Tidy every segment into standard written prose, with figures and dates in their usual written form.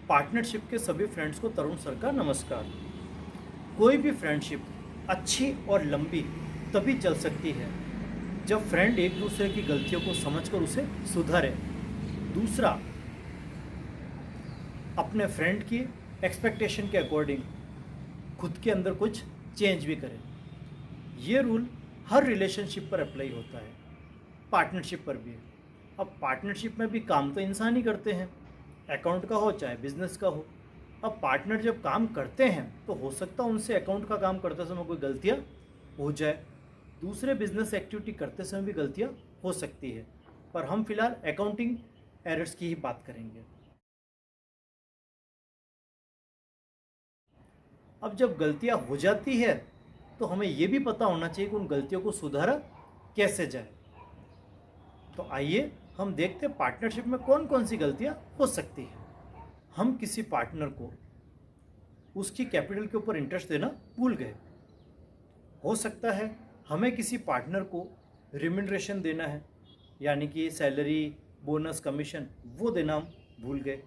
Partnership के सभी friends को तरुण सर का नमस्कार। कोई भी फ्रेंडशिप अच्छी और लंबी तभी चल सकती है जब फ्रेंड एक दूसरे की गलतियों को समझकर उसे सुधारे, दूसरा अपने फ्रेंड की एक्सपेक्टेशन के अकॉर्डिंग खुद के अंदर कुछ चेंज भी करे। ये रूल हर रिलेशनशिप पर अप्लाई होता है, पार्टनरशिप पर भी। अब पार्टनरशिप में भी काम तो इंसान ही करते हैं, अकाउंट का हो चाहे बिजनेस का हो। अब पार्टनर जब काम करते हैं तो हो सकता है उनसे अकाउंट का काम करते समय कोई गलतियां हो जाए, दूसरे बिजनेस एक्टिविटी करते समय भी गलतियां हो सकती है, पर हम फिलहाल अकाउंटिंग एरर्स की ही बात करेंगे। अब जब गलतियां हो जाती है तो हमें यह भी पता होना चाहिए कि उन गलतियों को सुधारा कैसे जाए। तो आइए हम देखते हैं पार्टनरशिप में कौन कौन सी गलतियां हो सकती है। हम किसी पार्टनर को उसकी कैपिटल के ऊपर इंटरेस्ट देना भूल गए। हो सकता है हमें किसी पार्टनर को रिम्यूनरेशन देना है, यानी कि सैलरी, बोनस, कमीशन, वो देना हम भूल गए।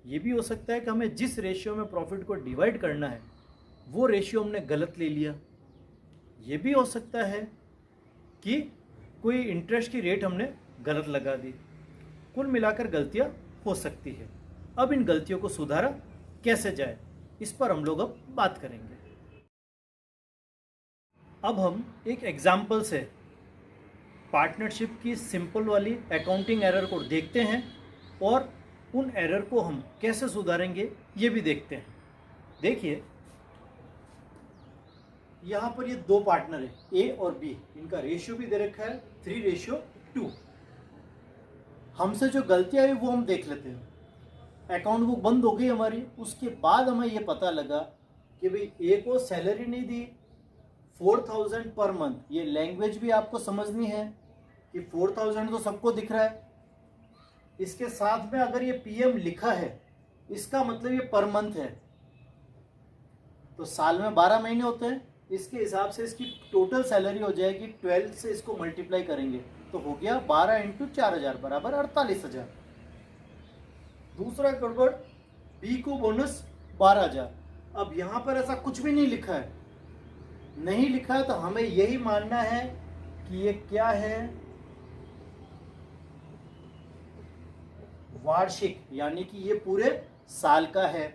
ये भी हो सकता है कि हमें जिस रेशियो में प्रॉफिट को डिवाइड करना है वो रेशियो हमने गलत ले लिया। ये भी हो सकता है कि कोई इंटरेस्ट की रेट हमने गलत लगा दी। कुल मिलाकर गलतियां हो सकती है। अब इन गलतियों को सुधारा कैसे जाए, इस पर हम लोग अब बात करेंगे। अब हम एक एग्जाम्पल से पार्टनरशिप की सिंपल वाली अकाउंटिंग एरर को देखते हैं और उन एरर को हम कैसे सुधारेंगे ये भी देखते हैं। देखिए, यहाँ पर ये दो पार्टनर है, ए और बी। इनका रेशियो भी दे रखा है 3:2। हमसे जो गलतियां आई वो हम देख लेते हैं। अकाउंट बुक बंद हो गई हमारी, उसके बाद हमें ये पता लगा कि भाई ए को सैलरी नहीं दी 4000 पर मंथ। ये लैंग्वेज भी आपको समझनी है कि 4000 तो सबको दिख रहा है, इसके साथ में अगर ये पीएम लिखा है इसका मतलब ये पर मंथ है। तो साल में 12 महीने होते हैं, इसके हिसाब से इसकी टोटल सैलरी हो जाएगी 12 से इसको मल्टीप्लाई करेंगे तो हो गया 12 × 4000 बराबर 48,000। दूसरा गड़बड़, बी को बोनस 12,000। अब यहां पर ऐसा कुछ भी नहीं लिखा है, नहीं लिखा है तो हमें यही मानना है कि ये क्या है, वार्षिक, यानी कि ये पूरे साल का है।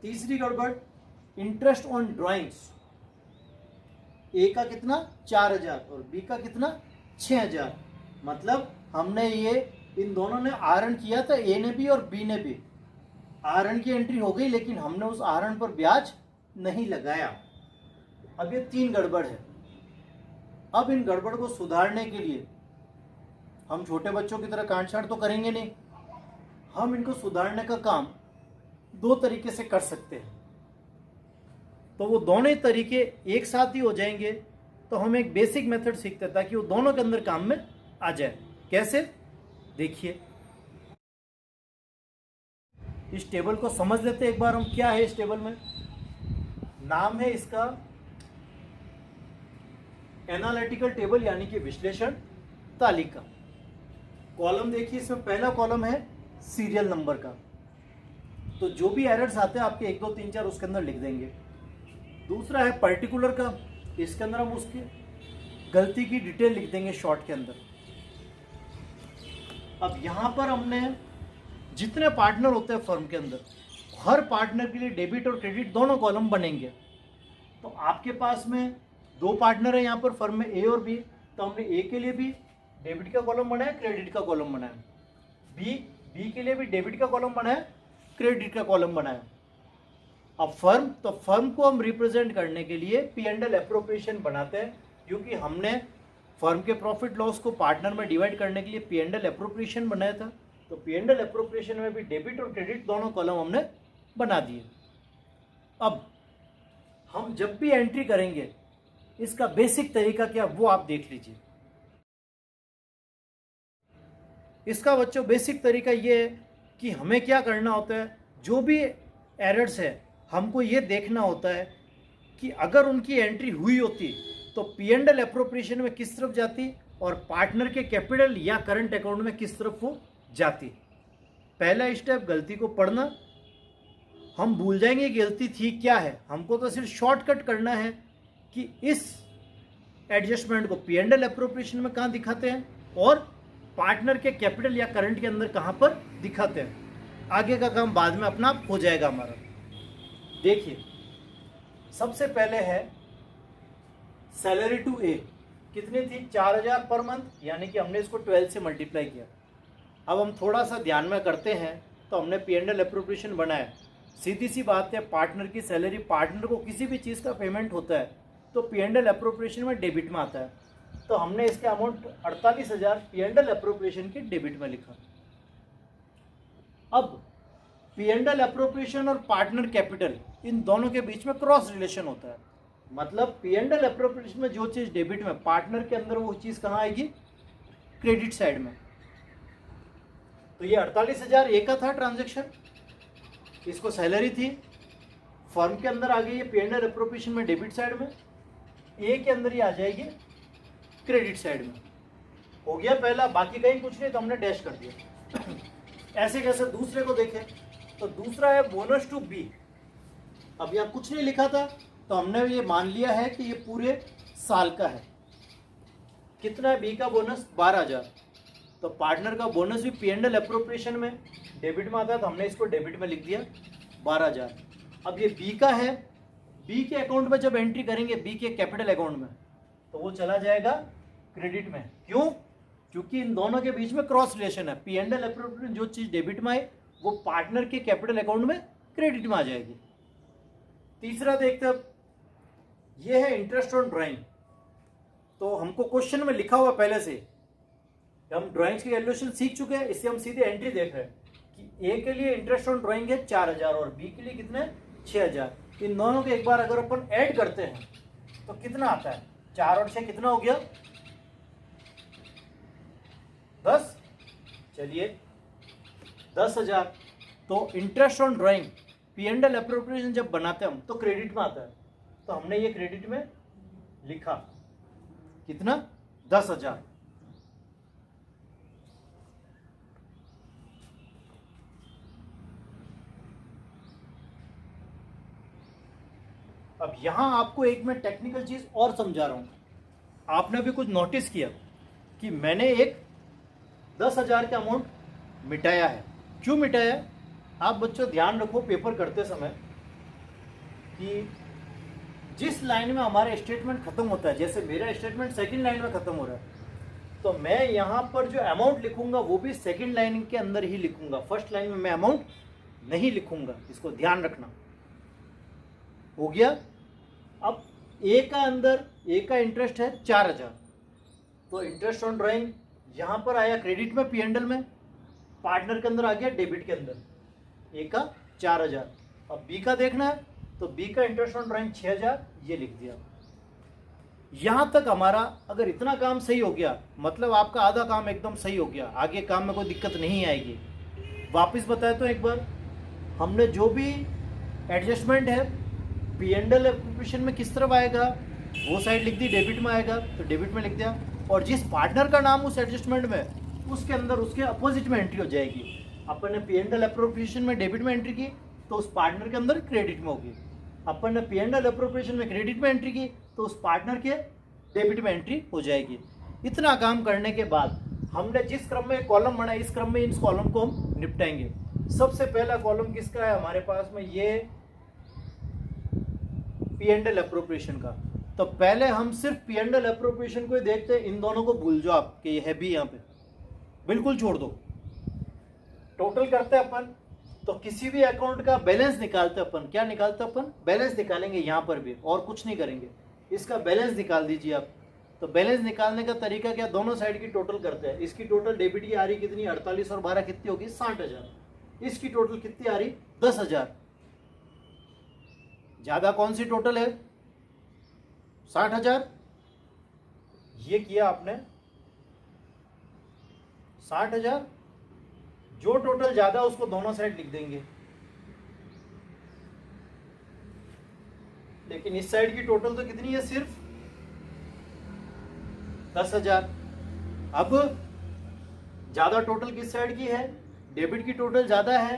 तीसरी गड़बड़, इंटरेस्ट ऑन ड्राइंग्स। ए का कितना 4000 और बी का कितना 6000। मतलब हमने ये इन दोनों ने आहरण किया था, ए ने भी और बी ने भी। आहरण की एंट्री हो गई लेकिन हमने उस आहरण पर ब्याज नहीं लगाया। अब ये 3 गड़बड़ है। अब इन गड़बड़ को सुधारने के लिए हम छोटे बच्चों की तरह कांट छांट तो करेंगे नहीं, हम इनको सुधारने का काम 2 तरीके से कर सकते हैं। तो वो दोनों तरीके एक साथ ही हो जाएंगे तो हम एक बेसिक मेथड सीखते हैं ताकि वो दोनों के अंदर काम में आ जाए। कैसे, देखिए, इस टेबल को समझ लेते हैं एक बार हम। क्या है इस टेबल में, नाम है इसका एनालिटिकल टेबल, यानी कि विश्लेषण तालिका। कॉलम देखिए, इसमें पहला कॉलम है सीरियल नंबर का, तो जो भी एरर्स आते हैं आपके 1 2 3 4 उसके अंदर लिख देंगे। दूसरा है पर्टिकुलर का, इसके अंदर हम उसकी गलती की डिटेल लिख देंगे शॉर्ट के अंदर। अब यहां पर हमने जितने पार्टनर होते हैं फर्म के अंदर, हर पार्टनर के लिए डेबिट और क्रेडिट दोनों कॉलम बनेंगे। तो आपके पास में 2 पार्टनर है यहाँ पर फर्म में, ए और बी, तो हमने ए के लिए भी डेबिट का कॉलम बनाया, क्रेडिट का कॉलम बनाया। बी के लिए भी डेबिट का कॉलम बनाया, क्रेडिट का कॉलम बनाया। अब फर्म को हम रिप्रेजेंट करने के लिए P&L एप्रोप्रिएशन बनाते हैं, क्योंकि हमने फर्म के प्रॉफिट लॉस को पार्टनर में डिवाइड करने के लिए P&L एप्रोप्रिएशन बनाया था। तो P&L एप्रोप्रिएशन में भी डेबिट और क्रेडिट दोनों कॉलम हमने बना दिए। अब हम जब भी एंट्री करेंगे इसका बेसिक तरीका क्या वो आप देख लीजिए। इसका बच्चों बेसिक तरीका ये है कि हमें क्या करना होता है, जो भी एरर्स है हमको ये देखना होता है कि अगर उनकी एंट्री हुई होती तो P&L एप्रोप्रिएशन में किस तरफ जाती और पार्टनर के कैपिटल या करंट अकाउंट में किस तरफ वो जाती। पहला स्टेप गलती को पढ़ना। हम भूल जाएंगे गलती थी क्या है, हमको तो सिर्फ शॉर्टकट करना है कि इस एडजस्टमेंट को पी एंड एल अप्रोप्रिएशन में कहाँ दिखाते हैं और पार्टनर के कैपिटल या करंट के अंदर कहाँ पर दिखाते हैं। आगे का काम बाद में अपना आप हो जाएगा हमारा। देखिए, सबसे पहले है सैलरी टू ए, कितनी थी 4000 पर मंथ, यानी कि हमने इसको 12 से मल्टीप्लाई किया। अब हम थोड़ा सा ध्यान में करते हैं, तो हमने पी एंड एल अप्रोप्रिएशन बनाया। सीधी सी बात है, पार्टनर की सैलरी, पार्टनर को किसी भी चीज़ का पेमेंट होता है तो पी एंड एल अप्रोप्रिएशन में डेबिट में आता है। तो हमने इसके amount 48,000 P and L appropriation के डेबिट में लिखा। अब पी एंड एल अप्रोप्रिएशन और पार्टनर कैपिटल, इन दोनों के बीच में क्रॉस रिलेशन होता है। मतलब पी एंड एल अप्रोप्रिएशन में जो चीज़ डेबिट में, पार्टनर के अंदर वो चीज़ कहाँ आएगी, क्रेडिट साइड में। तो ये 48,000 ए का था ट्रांजेक्शन, इसको सैलरी थी, फर्म के अंदर आ गई है पी एंड एल अप्रोप्रिएशन में डेबिट साइड में, ए के अंदर ही आ जाएगी क्रेडिट साइड में। हो गया पहला, बाकी कहीं कुछ नहीं तो हमने डैश कर दिया। ऐसे कैसे दूसरे को देखें, तो दूसरा है बोनस टू बी। अब यहाँ कुछ नहीं लिखा था तो हमने ये मान लिया है कि ये पूरे साल का है। कितना है बी का बोनस, 12,000। तो पार्टनर का बोनस भी पी एंड एल अप्रोप्रिएशन में डेबिट में आता है, तो हमने इसको डेबिट में लिख दिया 12,000। अब ये बी का है, बी के अकाउंट में जब एंट्री करेंगे, बी के कैपिटल अकाउंट में, तो वो चला जाएगा क्रेडिट में। क्यों? क्योंकि इन दोनों के बीच में क्रॉस रिलेशन है। पी एंड एल अप्रोप्रिएशन जो चीज़ डेबिट में आए वो पार्टनर के कैपिटल अकाउंट में क्रेडिट में आ जाएगी। तीसरा देखते हैं, ये है इंटरेस्ट ऑन ड्राइंग। तो हमको क्वेश्चन में लिखा हुआ पहले से, हम ड्राइंग्स की वैल्यूएशन सीख चुके हैं, इससे हम सीधे एंट्री देख रहे हैं कि ए के लिए इंटरेस्ट ऑन ड्राइंग है 4,000 और बी के लिए कितने 6,000। इन दोनों के एक बार अगर अपन ऐड करते हैं तो कितना आता है, 4 और 6 कितना हो गया, 10। चलिए 10,000। तो interest on drawing P and L appropriation जब बनाते हैं हम तो क्रेडिट में आता है, तो हमने ये क्रेडिट में लिखा कितना, 10,000। अब यहां आपको एक मैं टेक्निकल चीज और समझा रहा हूं। आपने भी कुछ नोटिस किया कि मैंने एक 10,000 का अमाउंट मिटाया है। क्यों मिटाया है? आप बच्चों ध्यान रखो पेपर करते समय कि जिस लाइन में हमारा स्टेटमेंट खत्म होता है, जैसे मेरा स्टेटमेंट सेकंड लाइन में खत्म हो रहा है, तो मैं यहाँ पर जो अमाउंट लिखूंगा वो भी सेकंड लाइन के अंदर ही लिखूंगा, फर्स्ट लाइन में मैं अमाउंट नहीं लिखूंगा। इसको ध्यान रखना। हो गया। अब ए का अंदर, ए का इंटरेस्ट है 4,000, तो इंटरेस्ट ऑन ड्राइंग यहाँ पर आया क्रेडिट में पी एंड एल में, पार्टनर के अंदर आ गया डेबिट के अंदर, ए का 4,000। अब बी का देखना है तो बी का इंटरेस्ट ऑन ड्राइंग 6,000, ये लिख दिया। यहाँ तक हमारा अगर इतना काम सही हो गया, मतलब आपका आधा काम एकदम सही हो गया, आगे काम में कोई दिक्कत नहीं आएगी। वापस बताए तो एक बार, हमने जो भी एडजस्टमेंट है पी एंड एल अप्रोप्रिएशन में किस तरफ आएगा, वो साइड लिख दी, डेबिट में आएगा तो डेबिट में लिख दिया, और जिस पार्टनर का नाम उस एडजस्टमेंट में, उसके अंदर उसके अपोजिट में एंट्री हो जाएगी। अपन ने पी एंड एल अप्रोप्रिएशन में डेबिट में एंट्री की तो उस पार्टनर के अंदर क्रेडिट में होगी। अपन ने पी एंड एल अप्रोप्रिएशन में क्रेडिट में एंट्री की तो उस पार्टनर के डेबिट में एंट्री हो जाएगी। इतना काम करने के बाद हमने जिस क्रम में कॉलम बनाया, इस क्रम में इस कॉलम को हम निपटाएंगे। सबसे पहला कॉलम किसका है हमारे पास में, ये पी एंड एल अप्रोप्रिएशन का। तो पहले हम सिर्फ पी एंड एल अप्रोप्रिएशन को ही देखते हैं, इन दोनों को भूल जाओ आप कि ये है भी, यहाँ पे बिल्कुल छोड़ दो। टोटल करते हैं अपन, तो किसी भी अकाउंट का बैलेंस निकालते हैं अपन। क्या निकालते हैं अपन? बैलेंस निकालेंगे यहाँ पर भी, और कुछ नहीं करेंगे। इसका बैलेंस निकाल दीजिए आप। तो बैलेंस निकालने का तरीका क्या, दोनों साइड की टोटल करते हैं। इसकी टोटल डेबिट की आ रही कितनी, 48 और 12 कितनी होगी, 60,000। इसकी टोटल कितनी आ रही, 10,000। ज्यादा कौन सी टोटल है, 60,000। ये किया आपने 60,000। जो टोटल ज्यादा उसको दोनों साइड लिख देंगे, लेकिन इस साइड की टोटल तो कितनी है, सिर्फ 10,000। अब ज्यादा टोटल किस साइड की है, डेबिट की टोटल ज़्यादा है,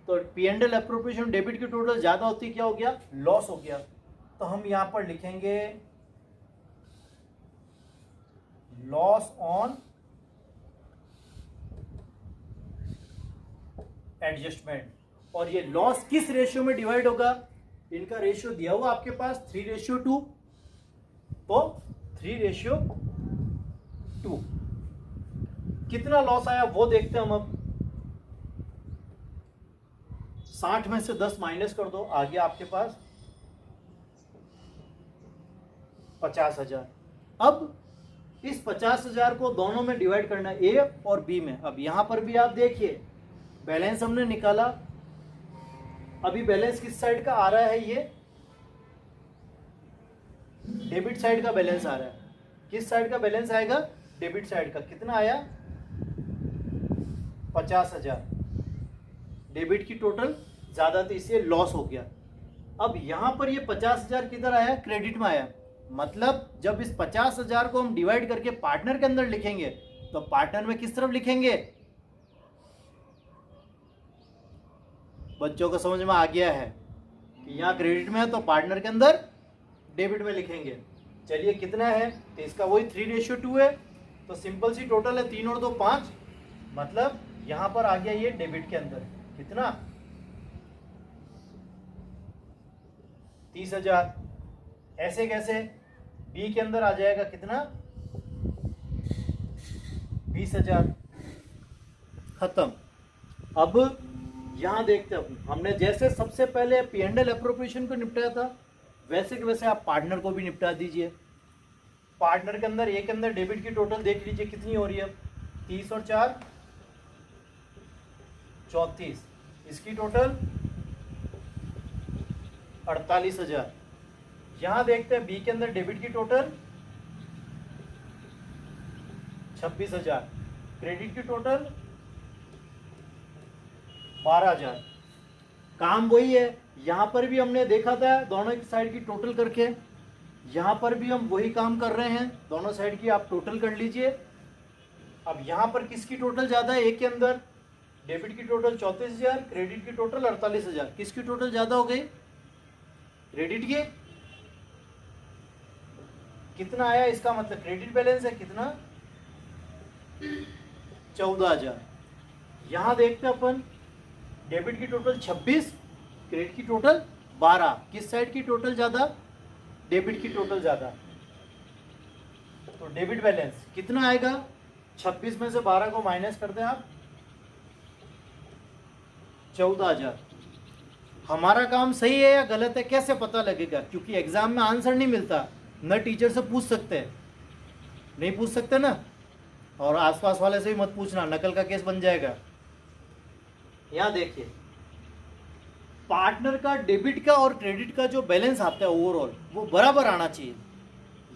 तो P&L अप्रोप्रिएशन डेबिट की टोटल ज़्यादा होती, क्या हो गया, लॉस हो गया। तो हम यहाँ पर लिखेंगे लॉस ऑन एडजस्टमेंट। और ये लॉस किस रेशियो में डिवाइड होगा, इनका रेशियो दिया हुआ आपके पास 3:2, तो 3:2 कितना लॉस आया वो देखते हैं हम अब। 60 में से 10 माइनस कर दो, आ गया आपके पास 50,000। अब इस 50,000 को दोनों में डिवाइड करना है, ए और बी में। अब यहां पर भी आप देखिए बैलेंस हमने निकाला, अभी बैलेंस किस साइड का आ रहा है, ये डेबिट साइड का बैलेंस आ रहा है। किस साइड का बैलेंस आएगा, डेबिट साइड का। कितना आया, 50,000। डेबिट की टोटल ज्यादा थी, इसलिए लॉस हो गया। अब यहां पर ये 50,000 किधर आया, क्रेडिट में आया। मतलब जब इस 50,000 को हम डिवाइड करके पार्टनर के अंदर लिखेंगे, तो पार्टनर में किस तरफ लिखेंगे, बच्चों को समझ में आ गया है कि यहाँ क्रेडिट में है तो पार्टनर के अंदर डेबिट में लिखेंगे। चलिए कितना है, तो इसका वही 3:2 है, तो सिंपल सी टोटल है 3 और 2 5, मतलब यहाँ पर आ गया ये डेबिट के अंदर कितना, 30,000। ऐसे कैसे, बी के अंदर आ जाएगा कितना, 20,000। खत्म। अब यहां देखते हैं, हमने जैसे सबसे पहले P&L अप्रोप्रिएशन को निपटाया था, वैसे के वैसे आप पार्टनर को भी निपटा दीजिए। पार्टनर के अंदर, एक अंदर डेबिट की टोटल देख लीजिए कितनी हो रही है, 30 और 4 34, इसकी टोटल 48,000। यहां देखते हैं बी के अंदर डेबिट की टोटल 26,000, क्रेडिट की टोटल 12,000। काम वही है, यहां पर भी हमने देखा था दोनों की साइड की टोटल करके, यहां पर भी हम वही काम कर रहे हैं, दोनों साइड की आप टोटल कर लीजिए। अब यहां पर किसकी टोटल ज्यादा है, एक के अंदर डेबिट की टोटल 34,000, क्रेडिट की टोटल 48,000। किसकी टोटल ज्यादा हो गई, क्रेडिट की। कितना आया, इसका मतलब क्रेडिट बैलेंस है कितना, 14,000। यहां देखते हैं अपन, डेबिट की टोटल 26, क्रेडिट की टोटल 12। किस साइड की टोटल ज्यादा, डेबिट की टोटल ज्यादा। तो डेबिट बैलेंस कितना आएगा, 26 में से 12 को माइनस कर दें आप, 14,000। हमारा काम सही है या गलत है कैसे पता लगेगा, क्योंकि एग्जाम में आंसर नहीं मिलता, न टीचर से पूछ सकते हैं, नहीं पूछ सकते ना, और आसपास वाले से भी मत पूछना, नकल का केस बन जाएगा। यहां देखिए पार्टनर का डेबिट का और क्रेडिट का जो बैलेंस आता है ओवरऑल, वो बराबर आना चाहिए।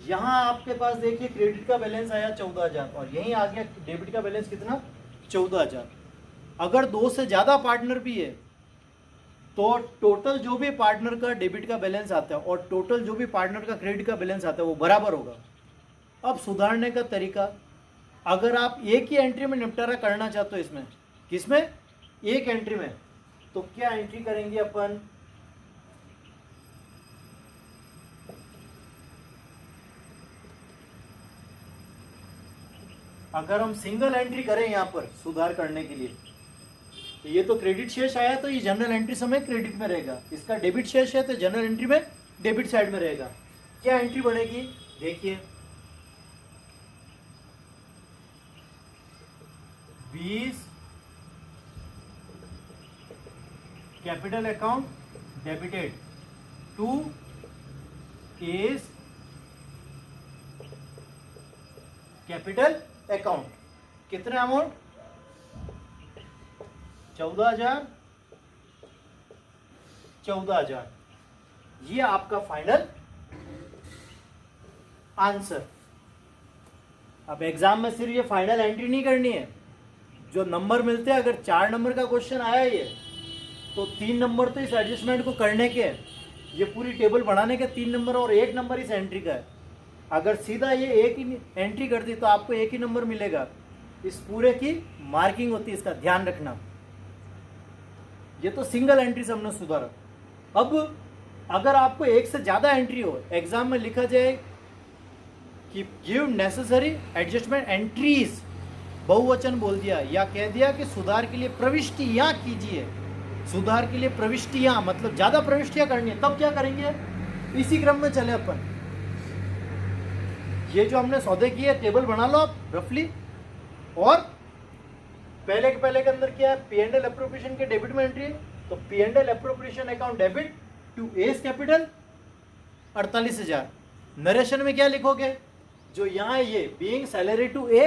यहां आपके पास देखिए क्रेडिट का बैलेंस आया 14,000 और यहीं आ गया डेबिट का बैलेंस कितना, 14,000। अगर 2 से ज्यादा पार्टनर भी है तो टोटल जो भी पार्टनर का डेबिट का बैलेंस आता है और टोटल जो भी पार्टनर का क्रेडिट का बैलेंस आता है वो बराबर होगा। अब सुधारने का तरीका, अगर आप एक ही एंट्री में निपटारा करना चाहते हो, इसमें किसमें, एक एंट्री में, तो क्या एंट्री करेंगे अपन, अगर हम सिंगल एंट्री करें यहां पर सुधार करने के लिए, तो ये तो क्रेडिट शेष आया तो ये जनरल एंट्री समय क्रेडिट में रहेगा, इसका डेबिट शेष है तो जनरल एंट्री में डेबिट साइड में रहेगा। क्या एंट्री बनेगी, देखिए 20 capital account debited two is capital account, कितना अमाउंट, 14,000, 14,000। ये आपका फाइनल आंसर। अब एग्जाम में सिर्फ ये फाइनल एंट्री नहीं करनी है, जो नंबर मिलते हैं, अगर 4 नंबर का क्वेश्चन आया ये, तो 3 नंबर तो इस एडजस्टमेंट को करने के, ये पूरी टेबल बनाने के 3 नंबर और 1 नंबर इस एंट्री का है। अगर सीधा ये एक ही एंट्री कर दी तो आपको 1 ही नंबर मिलेगा, इस पूरे की मार्किंग होती है, इसका ध्यान रखना। ये तो सिंगल एंट्री से हमने सुधारा। अब अगर आपको एक से ज्यादा एंट्री हो, एग्जाम में लिखा जाए कि गिव नेसेसरी एडजस्टमेंट एंट्रीज, बहुवचन बोल दिया या कह दिया कि सुधार के लिए प्रविष्टियां कीजिए, सुधार के लिए प्रविष्टियां मतलब ज्यादा प्रविष्टियां करनी है, तब क्या करेंगे, इसी क्रम में चले अपन। ये जो हमने सौदे किए टेबल बना लो आप रफली, और पहले के अंदर क्या है, पी एंड एल एप्रोप्रिएशन के डेबिट में एंट्री है, तो P and L appropriation account debit to S capital 48,000। Narration में क्या लिखोगे, जो यहां ये being salary to a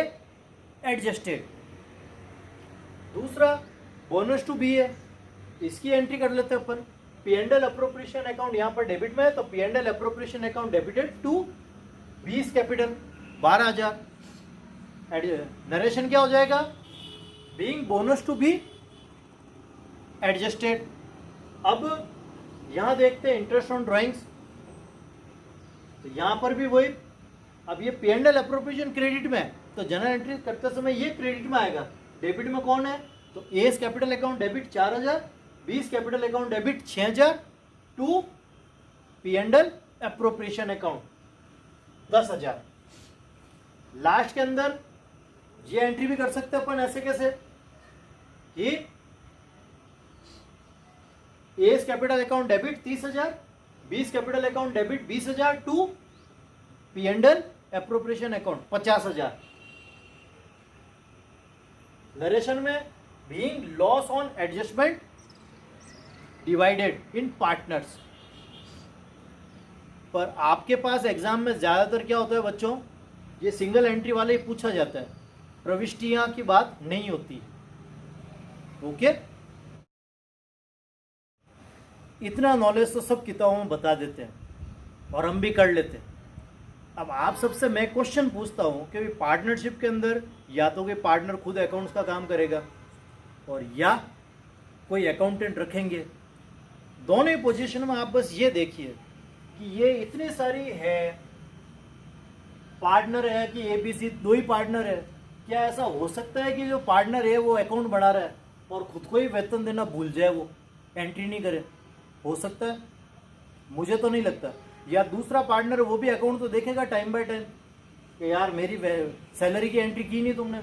adjusted. दूसरा बोनस टू बी है, इसकी एंट्री कर लेते हैं अपन। P and L appropriation account यहां पर डेबिट में है, तो P and L appropriation account debited to B's capital 12,000। Narration क्या हो जाएगा, being bonus to be adjusted. अब यहां देखते हैं इंटरेस्ट ऑन ड्राइंग्स, तो यहां पर भी वही। अब ये P and L appropriation credit में है, तो जनरल एंट्री करते समय ये क्रेडिट में आएगा। डेबिट में कौन है, तो S capital account debit 4,000, B's capital account debit 6,000 to P and L appropriation account 10,000। Last के अंदर ये एंट्री भी कर सकते हैं अपन, ऐसे कैसे कि S capital account debit 30,000, B's capital account debit 20,000 to P and L appropriation account 50,000। Narration में being loss on adjustment divided in partners. पर आपके पास एग्जाम में ज्यादातर क्या होता है बच्चों, ये सिंगल एंट्री वाले ही पूछा जाता है, प्रविष्टियां की बात नहीं होती। ओके, इतना नॉलेज तो सब किताबों में बता देते हैं और हम भी कर लेते हैं। अब आप सबसे मैं क्वेश्चन पूछता हूं कि पार्टनरशिप के अंदर या तो कोई पार्टनर खुद अकाउंट्स का काम करेगा और या कोई अकाउंटेंट रखेंगे। दोनों ही पोजीशन में आप बस ये देखिए कि ये इतनी सारी है, पार्टनर है कि एबीसी दो ही पार्टनर है। क्या ऐसा हो सकता है कि जो पार्टनर है वो अकाउंट बढ़ा रहा है और खुद को ही वेतन देना भूल जाए, वो एंट्री नहीं करे? हो सकता है, मुझे तो नहीं लगता। या दूसरा पार्टनर वो भी अकाउंट तो देखेगा टाइम बाय टाइम कि यार मेरी सैलरी की एंट्री की नहीं तुमने,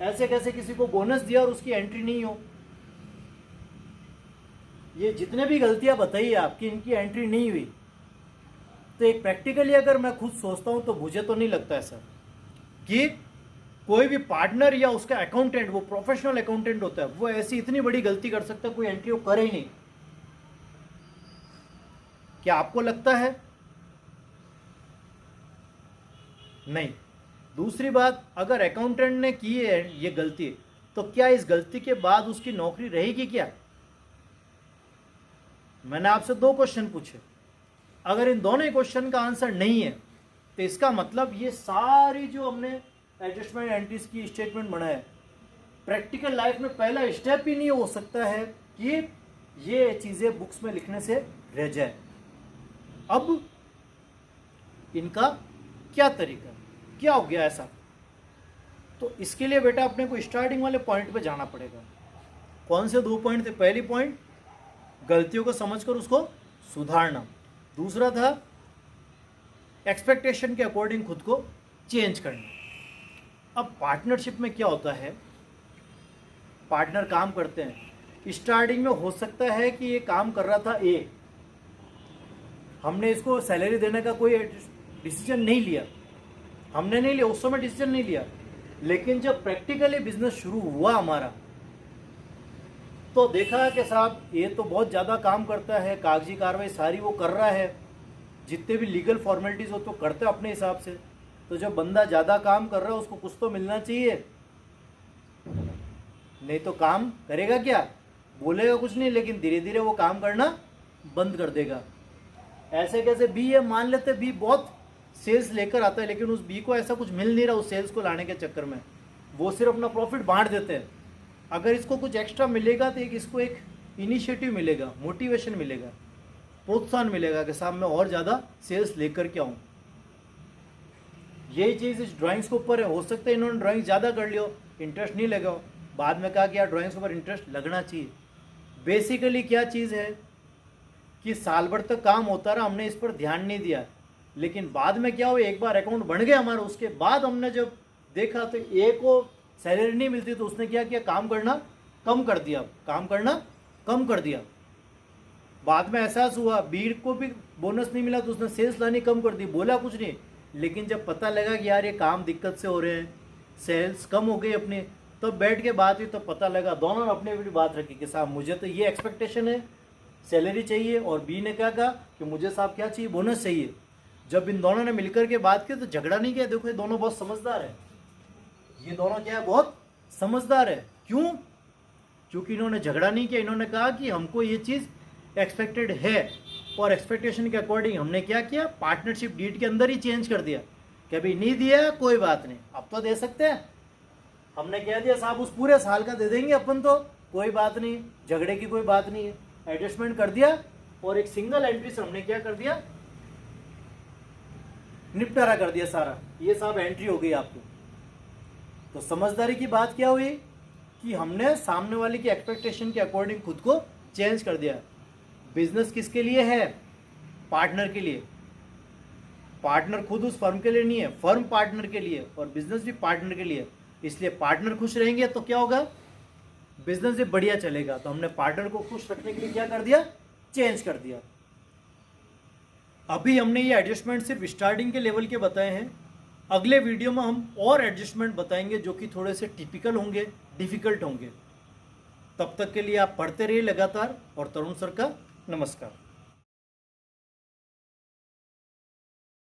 ऐसे कैसे किसी को बोनस दिया और उसकी एंट्री नहीं हो। ये जितने भी गलतियां बताइए आपकी, इनकी एंट्री नहीं हुई, तो एक प्रैक्टिकली अगर मैं खुद सोचता हूं तो मुझे तो नहीं लगता ऐसा कि कोई भी पार्टनर या उसका अकाउंटेंट, वो प्रोफेशनल अकाउंटेंट होता है, वो ऐसी इतनी बड़ी गलती कर सकता है, कोई एंट्री वो करे ही नहीं। क्या आपको लगता है? नहीं। दूसरी बात, अगर अकाउंटेंट ने की है ये गलती, तो क्या इस गलती के बाद उसकी नौकरी रहेगी क्या? मैंने आपसे दो क्वेश्चन पूछे, अगर इन दोनों क्वेश्चन का आंसर नहीं है तो इसका मतलब ये सारी जो हमने एडजस्टमेंट एंट्रीज की स्टेटमेंट बनाया, प्रैक्टिकल लाइफ में पहला स्टेप ही नहीं हो सकता है कि ये चीजें बुक्स में लिखने से रह जाए। अब इनका क्या तरीका, क्या हो गया ऐसा? तो इसके लिए बेटा अपने को स्टार्टिंग वाले पॉइंट पे जाना पड़ेगा। कौन से दो पॉइंट थे? पहली पॉइंट गलतियों को समझकर उसको सुधारना, दूसरा था एक्सपेक्टेशन के अकॉर्डिंग खुद को चेंज करना। अब पार्टनरशिप में क्या होता है, पार्टनर काम करते हैं, स्टार्टिंग में हो सकता है कि ये काम कर रहा था ए, हमने इसको सैलरी देने का कोई डिसीजन नहीं लिया, हमने नहीं लिया, उस समय डिसीजन नहीं लिया, लेकिन जब प्रैक्टिकली बिजनेस शुरू हुआ हमारा, तो देखा कि साहब ये तो बहुत ज़्यादा काम करता है, कागजी कार्रवाई सारी वो कर रहा है, जितने भी लीगल फॉर्मेलिटीज़ हो तो करते अपने हिसाब से। तो जब बंदा ज़्यादा काम कर रहा है उसको कुछ तो मिलना चाहिए, नहीं तो काम करेगा क्या? बोलेगा कुछ नहीं, लेकिन धीरे धीरे वो काम करना बंद कर देगा। ऐसे कैसे बी है, मान लेते बी बहुत सेल्स लेकर आता है, लेकिन उस बी को ऐसा कुछ मिल नहीं रहा उस सेल्स को लाने के चक्कर में, वो सिर्फ अपना प्रॉफिट बांट देते हैं। अगर इसको कुछ एक्स्ट्रा मिलेगा तो इसको एक इनिशिएटिव मिलेगा, मोटिवेशन मिलेगा, प्रोत्साहन मिलेगा कि साहब मैं और ज़्यादा सेल्स लेकर के आऊँ। यही चीज़ इस ड्राइंग्स के ऊपर है। हो सकता है इन्होंने ड्राइंग ज़्यादा कर लियो, इंटरेस्ट नहीं लगा। बाद में कहा कि यार ड्राइंग्स के ऊपर इंटरेस्ट लगना चाहिए। बेसिकली क्या चीज़ है कि साल भर तक काम होता रहा, हमने इस पर ध्यान नहीं दिया, लेकिन बाद में क्या हुआ, एक बार अकाउंट बन गया हमारा, उसके बाद हमने जब देखा तो ए को सैलरी नहीं मिलती, तो उसने क्या किया, काम करना कम कर दिया, काम करना कम कर दिया। बाद में एहसास हुआ बी को भी बोनस नहीं मिला, तो उसने सेल्स लानी कम कर दी, बोला कुछ नहीं, लेकिन जब पता लगा कि यार ये काम दिक्कत से हो रहे हैं, सेल्स कम हो गई अपनी, तो बैठ के बात हुई, तो पता लगा दोनों ने अपनी अपनी बात रखी कि साहब मुझे तो ये एक्सपेक्टेशन है, सैलरी चाहिए, और बी ने क्या कहा कि मुझे साहब क्या चाहिए, बोनस चाहिए। जब इन दोनों ने मिलकर के बात की तो झगड़ा नहीं किया। देखो ये दोनों बहुत समझदार है, ये दोनों क्या है, बहुत समझदार है। क्यों? क्योंकि इन्होंने झगड़ा नहीं किया, इन्होंने कहा कि हमको ये चीज़ एक्सपेक्टेड है, और एक्सपेक्टेशन के अकॉर्डिंग हमने क्या किया, पार्टनरशिप डीड के अंदर ही चेंज कर दिया कि अभी नहीं दिया कोई बात नहीं, अब तो दे सकते हैं। हमने कह दिया साहब उस पूरे साल का दे देंगे अपन, तो कोई बात नहीं, झगड़े की कोई बात नहीं है, एडजस्टमेंट कर दिया, और एक सिंगल एंट्री से हमने क्या कर दिया, निपटारा कर दिया सारा। ये साहब एंट्री हो गई आपकी। तो समझदारी की बात क्या हुई कि हमने सामने वाले की एक्सपेक्टेशन के अकॉर्डिंग खुद को चेंज कर दिया। बिजनेस किसके लिए है? पार्टनर के लिए। पार्टनर खुद उस फर्म के लिए नहीं है, फर्म पार्टनर के लिए, और बिजनेस भी पार्टनर के लिए। इसलिए पार्टनर खुश रहेंगे तो क्या होगा, बिजनेस भी बढ़िया चलेगा। तो हमने पार्टनर को खुश रखने के लिए क्या कर दिया, चेंज कर दिया। अभी हमने ये एडजस्टमेंट सिर्फ स्टार्टिंग के लेवल के बताए हैं। अगले वीडियो में हम और एडजस्टमेंट बताएंगे जो कि थोड़े से टिपिकल होंगे, डिफिकल्ट होंगे। तब तक के लिए आप पढ़ते रहिए लगातार, और तरुण सर का नमस्कार।